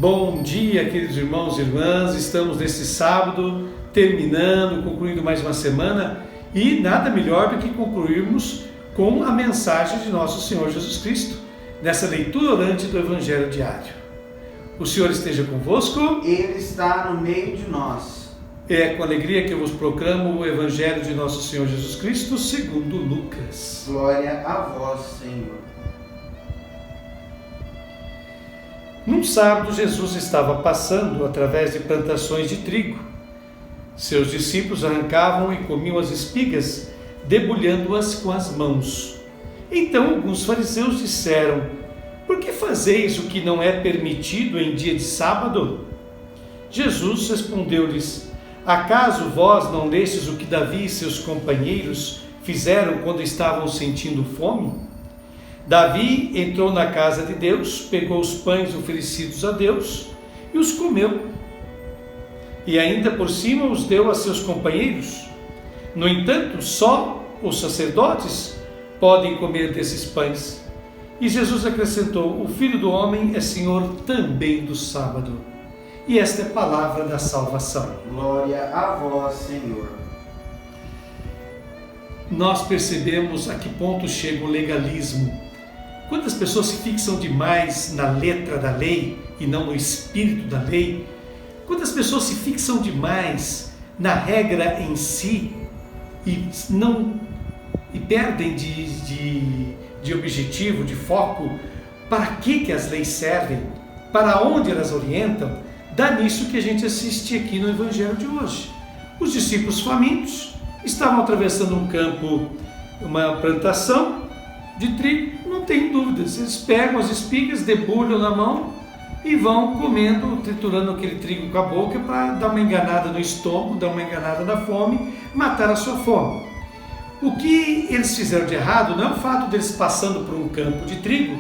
Bom dia, queridos irmãos e irmãs. Estamos nesse sábado, concluindo mais uma semana, e nada melhor do que concluirmos com a mensagem de nosso Senhor Jesus Cristo, nessa leitura orante do Evangelho diário. O Senhor esteja convosco. Ele está no meio de nós. É com alegria que eu vos proclamo o Evangelho de nosso Senhor Jesus Cristo, segundo Lucas. Glória a vós, Senhor. Num sábado, Jesus estava passando através de plantações de trigo. Seus discípulos arrancavam e comiam as espigas, debulhando-as com as mãos. Então alguns fariseus disseram: por que fazeis o que não é permitido em dia de sábado? Jesus respondeu-lhes: acaso vós não lestes o que Davi e seus companheiros fizeram quando estavam sentindo fome? Davi entrou na casa de Deus, pegou os pães oferecidos a Deus e os comeu. E ainda por cima os deu a seus companheiros. No entanto, só os sacerdotes podem comer desses pães. E Jesus acrescentou: o Filho do Homem é Senhor também do sábado. E esta é a palavra da salvação. Glória a vós, Senhor. Nós percebemos a que ponto chega o legalismo. Quando as pessoas se fixam demais na letra da lei e não no espírito da lei, quando as pessoas se fixam demais na regra em si e perdem de objetivo, de foco, para que as leis servem, para onde elas orientam, dá nisso que a gente assiste aqui no Evangelho de hoje. Os discípulos famintos estavam atravessando um campo, uma plantação de trigo, não tem dúvidas, eles pegam as espigas, debulham na mão e vão comendo, triturando aquele trigo com a boca para dar uma enganada no estômago, dar uma enganada na fome, matar a sua fome. O que eles fizeram de errado não é o fato deles passando por um campo de trigo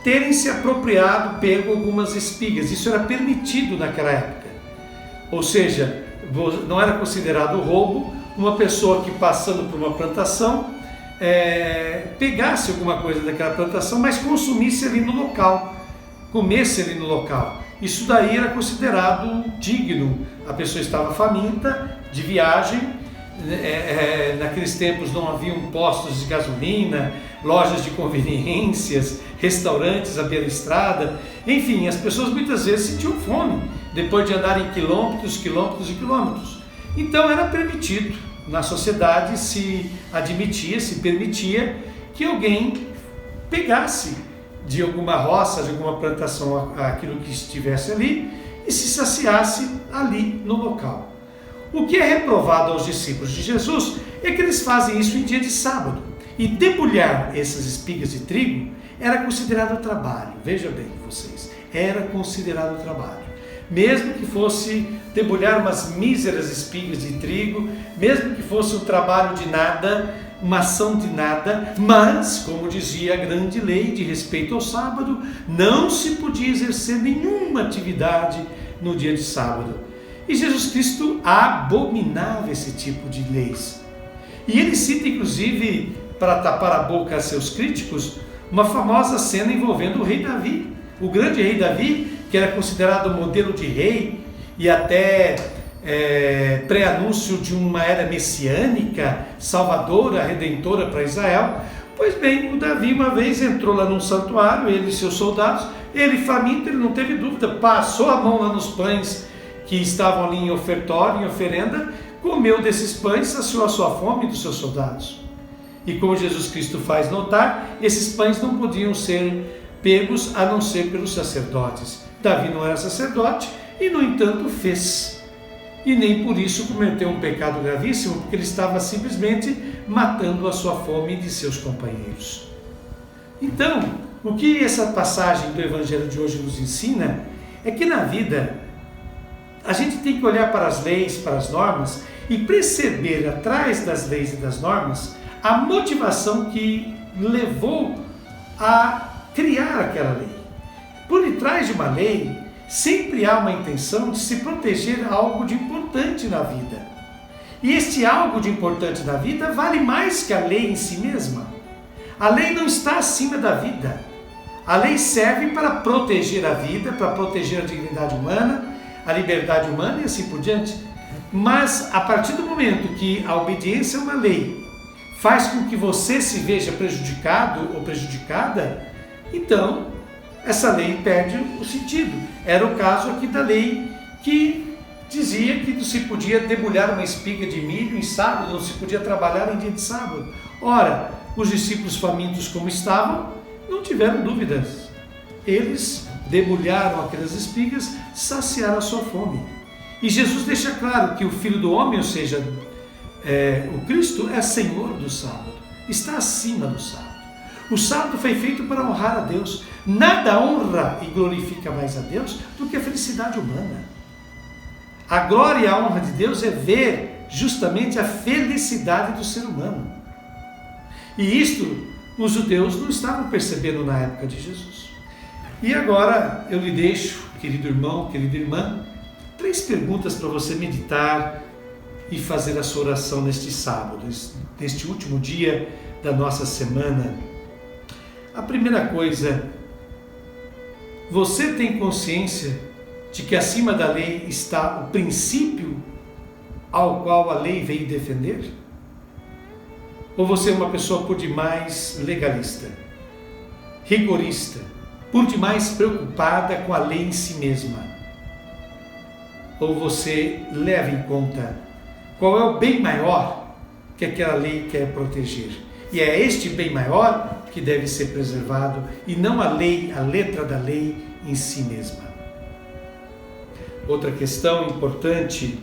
terem se apropriado, pego algumas espigas. Isso era permitido naquela época, ou seja, não era considerado roubo uma pessoa que passando por uma plantação pegasse alguma coisa daquela plantação, mas consumisse ali no local, comesse ali no local. Isso daí era considerado digno. A pessoa estava faminta, de viagem, naqueles tempos não haviam postos de gasolina, lojas de conveniências, restaurantes à beira da estrada, enfim, as pessoas muitas vezes sentiam fome, depois de andarem quilômetros e quilômetros. Então era permitido. Na sociedade se admitia, se permitia que alguém pegasse de alguma roça, de alguma plantação, aquilo que estivesse ali e se saciasse ali no local. O que é reprovado aos discípulos de Jesus é que eles fazem isso em dia de sábado. E debulhar essas espigas de trigo era considerado trabalho. Veja bem vocês, era considerado trabalho. Mesmo que fosse debulhar umas míseras espigas de trigo, mesmo que fosse um trabalho de nada, uma ação de nada, mas, como dizia a grande lei de respeito ao sábado, não se podia exercer nenhuma atividade no dia de sábado. E Jesus Cristo abominava esse tipo de leis. E ele cita, inclusive, para tapar a boca a seus críticos, uma famosa cena envolvendo o rei Davi. O grande rei Davi, que era considerado modelo de rei e até pré-anúncio de uma era messiânica, salvadora, redentora para Israel. Pois bem, o Davi uma vez entrou lá num santuário, ele e seus soldados, ele faminto, ele não teve dúvida, passou a mão lá nos pães que estavam ali em ofertório, em oferenda, comeu desses pães, saciou a sua fome e dos seus soldados. E como Jesus Cristo faz notar, esses pães não podiam ser pegos a não ser pelos sacerdotes. Davi não era sacerdote e, no entanto, fez. E nem por isso cometeu um pecado gravíssimo, porque ele estava simplesmente matando a sua fome e de seus companheiros. Então, o que essa passagem do Evangelho de hoje nos ensina é que na vida a gente tem que olhar para as leis, para as normas e perceber atrás das leis e das normas a motivação que levou a criar aquela lei. Por detrás de uma lei, sempre há uma intenção de se proteger algo de importante na vida. E este algo de importante na vida vale mais que a lei em si mesma. A lei não está acima da vida. A lei serve para proteger a vida, para proteger a dignidade humana, a liberdade humana e assim por diante. Mas a partir do momento que a obediência a uma lei faz com que você se veja prejudicado ou prejudicada, então essa lei perde o sentido. Era o caso aqui da lei que dizia que não se podia debulhar uma espiga de milho em sábado, não se podia trabalhar em dia de sábado. Ora, os discípulos famintos como estavam, não tiveram dúvidas. Eles debulharam aquelas espigas, saciaram a sua fome. E Jesus deixa claro que o Filho do Homem, ou seja, o Cristo, é Senhor do sábado, está acima do sábado. O sábado foi feito para honrar a Deus. Nada honra e glorifica mais a Deus do que a felicidade humana. A glória e a honra de Deus é ver justamente a felicidade do ser humano. E isto os judeus não estavam percebendo na época de Jesus. E agora eu lhe deixo, querido irmão, querida irmã, 3 perguntas para você meditar e fazer a sua oração neste sábado, neste último dia da nossa semana. A primeira coisa, você tem consciência de que acima da lei está o princípio ao qual a lei veio defender? Ou você é uma pessoa por demais legalista, rigorista, por demais preocupada com a lei em si mesma? Ou você leva em conta qual é o bem maior que aquela lei quer proteger? E é este bem maior que deve ser preservado e não a lei, a letra da lei em si mesma. Outra questão importante,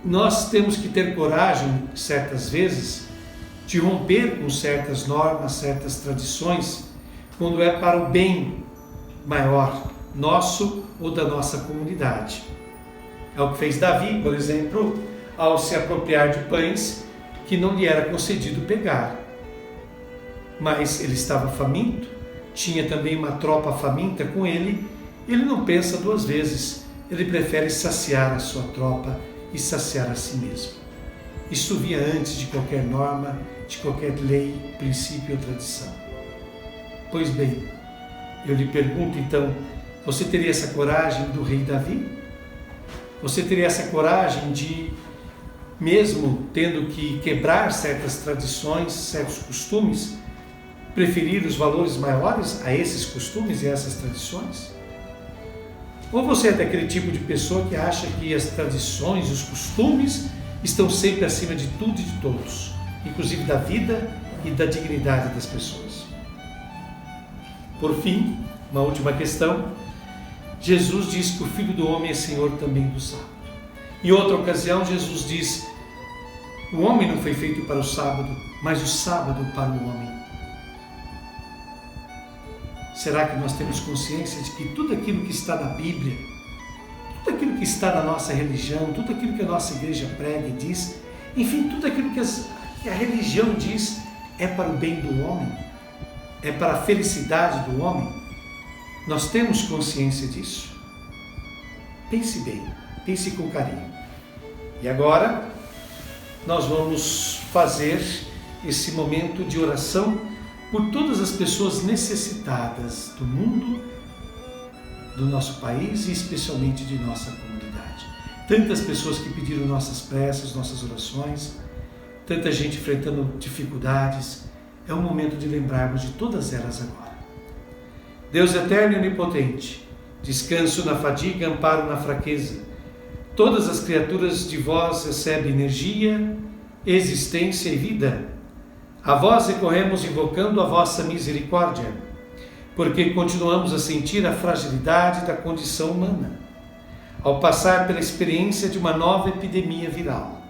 nós temos que ter coragem, certas vezes, de romper com certas normas, certas tradições, quando é para o bem maior, nosso ou da nossa comunidade. É o que fez Davi, por exemplo, ao se apropriar de pães que não lhe era concedido pegar. Mas ele estava faminto, tinha também uma tropa faminta com ele, ele não pensa 2 vezes, ele prefere saciar a sua tropa e saciar a si mesmo. Isso vinha antes de qualquer norma, de qualquer lei, princípio ou tradição. Pois bem, eu lhe pergunto então, você teria essa coragem do rei Davi? Você teria essa coragem de, mesmo tendo que quebrar certas tradições, certos costumes, preferir os valores maiores a esses costumes e a essas tradições? Ou você é daquele tipo de pessoa que acha que as tradições, os costumes estão sempre acima de tudo e de todos, inclusive da vida e da dignidade das pessoas? Por fim, uma última questão, Jesus diz que o Filho do Homem é Senhor também do sábado. Em outra ocasião, Jesus diz, o homem não foi feito para o sábado, mas o sábado para o homem. Será que nós temos consciência de que tudo aquilo que está na Bíblia, tudo aquilo que está na nossa religião, tudo aquilo que a nossa igreja prega e diz, enfim, tudo aquilo que a religião diz é para o bem do homem, é para a felicidade do homem? Nós temos consciência disso? Pense bem, pense com carinho. E agora, nós vamos fazer esse momento de oração por todas as pessoas necessitadas do mundo, do nosso país e especialmente de nossa comunidade. Tantas pessoas que pediram nossas preces, nossas orações, tanta gente enfrentando dificuldades. É o momento de lembrarmos de todas elas agora. Deus eterno e onipotente, descanso na fadiga, amparo na fraqueza. Todas as criaturas de vós recebem energia, existência e vida. A vós recorremos invocando a vossa misericórdia, porque continuamos a sentir a fragilidade da condição humana, ao passar pela experiência de uma nova epidemia viral.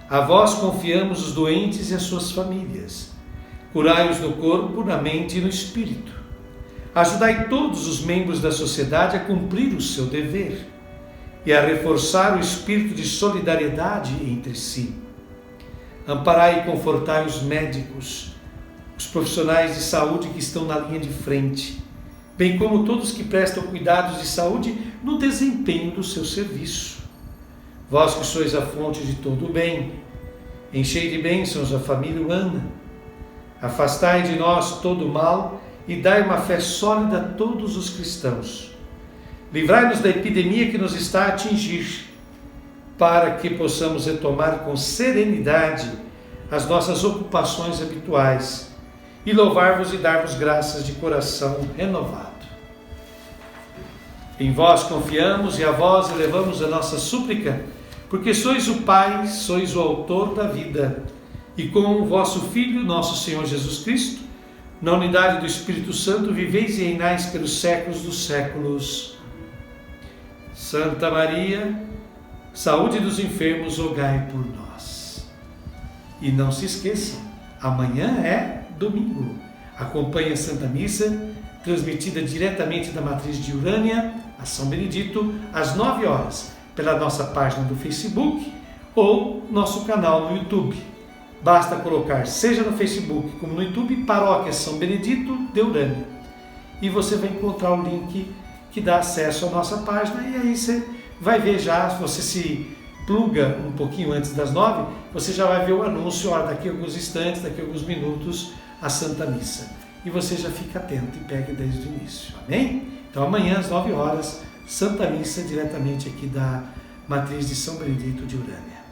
A vós confiamos os doentes e as suas famílias. Curai-os no corpo, na mente e no espírito. Ajudai todos os membros da sociedade a cumprir o seu dever e a reforçar o espírito de solidariedade entre si. Amparai e confortai os médicos, os profissionais de saúde que estão na linha de frente, bem como todos que prestam cuidados de saúde no desempenho do seu serviço. Vós que sois a fonte de todo o bem, enchei de bênçãos a família humana. Afastai de nós todo o mal e dai uma fé sólida a todos os cristãos. Livrai-nos da epidemia que nos está a atingir, para que possamos retomar com serenidade as nossas ocupações habituais e louvar-vos e dar-vos graças de coração renovado. Em vós confiamos e a vós elevamos a nossa súplica, porque sois o Pai, sois o autor da vida, e com o vosso Filho, nosso Senhor Jesus Cristo, na unidade do Espírito Santo, viveis e reinais pelos séculos dos séculos. Santa Maria, saúde dos enfermos, rogai por nós. E não se esqueçam, amanhã é domingo. Acompanhe a Santa Missa, transmitida diretamente da Matriz de Urânia, a São Benedito, às 9 horas, pela nossa página do Facebook ou nosso canal no YouTube. Basta colocar, seja no Facebook como no YouTube, Paróquia São Benedito de Urânia. E você vai encontrar o link que dá acesso à nossa página, e aí você vai ver já, se você se pluga um pouquinho antes das 9, você já vai ver o anúncio, ó, daqui a alguns instantes, daqui a alguns minutos, a Santa Missa. E você já fica atento e pega desde o início, amém? Então amanhã às 9 horas, Santa Missa diretamente aqui da Matriz de São Benedito de Urânia.